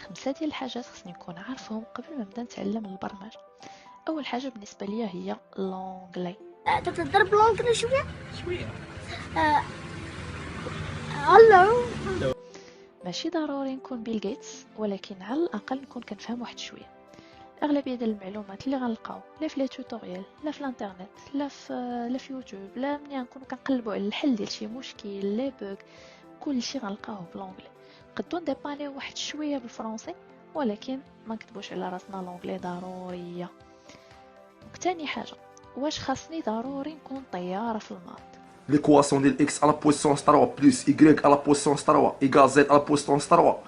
5 ديال الحاجات خصني نكون عارفهم قبل ما نبدا نتعلم البرمجه. اول حاجه بالنسبه ليا هي لونجلي. تقدر بلونجلي شويه شوية. هلو. ماشي ضروري نكون بيل جيتس، ولكن على الاقل نكون كنفهم واحد شويه. اغلبيه ديال المعلومات اللي غنلقاو لا في لي توتوريال لا في الانترنت لا في يوتيوب لا ملي نكونوا كنقلبوا على الحل ديال شي مشكل لي بوغ، كلشي غنلقاوه بلونجلي. نقدروا نديبانيو واحد شويه بالفرنسي، ولكن ما نكتبوش على راسنا لونجلي ضروريه. وثاني حاجه، واش خاصني ضروري نكون طياره في الماط؟ L'équation de x à la puissance 3 plus y à la puissance 3 égale z à la puissance 3.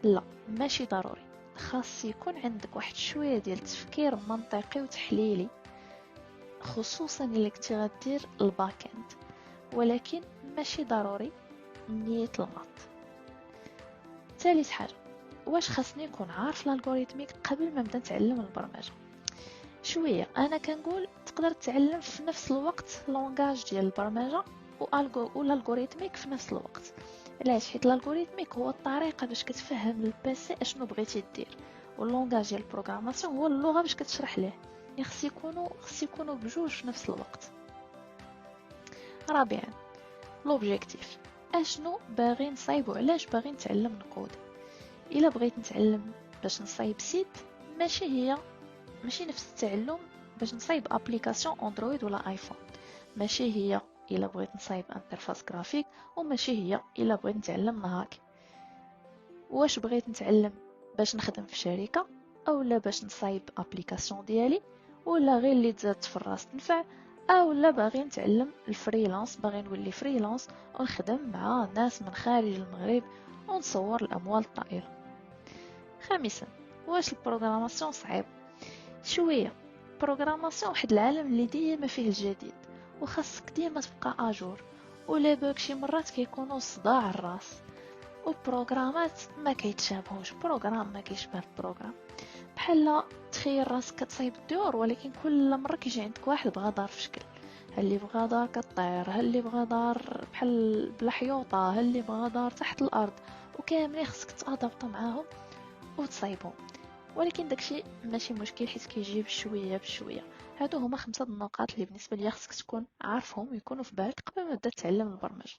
لا، ماشي ضروري. خاص يكون عندك واحد شويه ديال التفكير منطقي وتحليلي، خصوصا الا كنتي غدير الباك اند، ولكن ماشي ضروري نية الماط. ثالث حاجه، واش خاصني نكون عارف الالغوريتميك قبل ما نبدا نتعلم البرمجه؟ شويه انا كنقول تقدر تتعلم في نفس الوقت لونغاج ديال البرمجه والالغوريتميك في نفس الوقت. علاش؟ حيت الالغوريتميك هو الطريقه باش كتفهم للبيسي اشنو بغيتي دير، واللونغاج ديال البروغراماسيون هو اللغه باش كتشرح ليه. خص يكونوا بجوج في نفس الوقت. رابعا، لوبجيكتيف. اشنو باغي نصايب وعلاش باغي نتعلم نقود؟ الا بغيت نتعلم باش نصايب سيت، ماشي نفس التعلم باش نصايب ابليكاسيون اندرويد ولا ايفون. ماشي هي الا بغيت نصايب انترفاس جرافيك، وماشي هي الا بغيت نتعلم نهاك. واش بغيت نتعلم باش نخدم في شركه، اولا باش نصايب ابليكاسيون ديالي، ولا غير اللي تزاد في الراس تنفع، اولا باغي نتعلم الفريلانس، باغي نولي فريلانس ونخدم مع ناس من خارج المغرب ونصور الاموال الطائره. خامسا، واش البروغراماسيون صعيب؟ شويه. بروغراماسيون واحد العالم اللي ديما فيه الجديد، وخاصك ديما تبقى اجور، ولا بوك شي مرات كيكونوا صداع الراس، وبروغرامات ما كيتشابهوش، بروغرام ما كيشبه البروغرام. بحال تخيل راسك كتصايب الدور، ولكن كل مره كيجي عندك واحد بغا دار في شكل، هل اللي بغا دار كطير، هل اللي بغا دار بحال بلا حيوطه، هل اللي بغا دار تحت الارض، وكاملين خصك تادابط معاهم وتصايبهم. ولكن داكشي ماشي مشكل، حيت كيجي بشويه بشويه. هادو هما 5 النقاط اللي بالنسبه ليا خصك تكون عارفهم ويكونوا في بالك قبل ما تبدا تتعلم البرمجه.